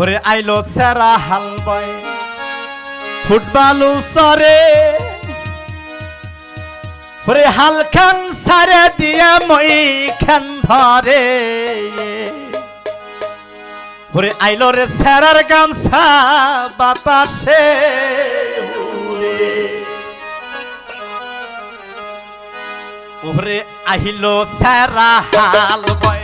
ওরে আইলো সেরা হাল বয় ফুটবল সরে ওরে হাল খান সারে দিয়ে মই খান ধরে ওরে আইলো রে সেরার গামছা বাতাসে ওরে আহিলো সেরা হাল বয়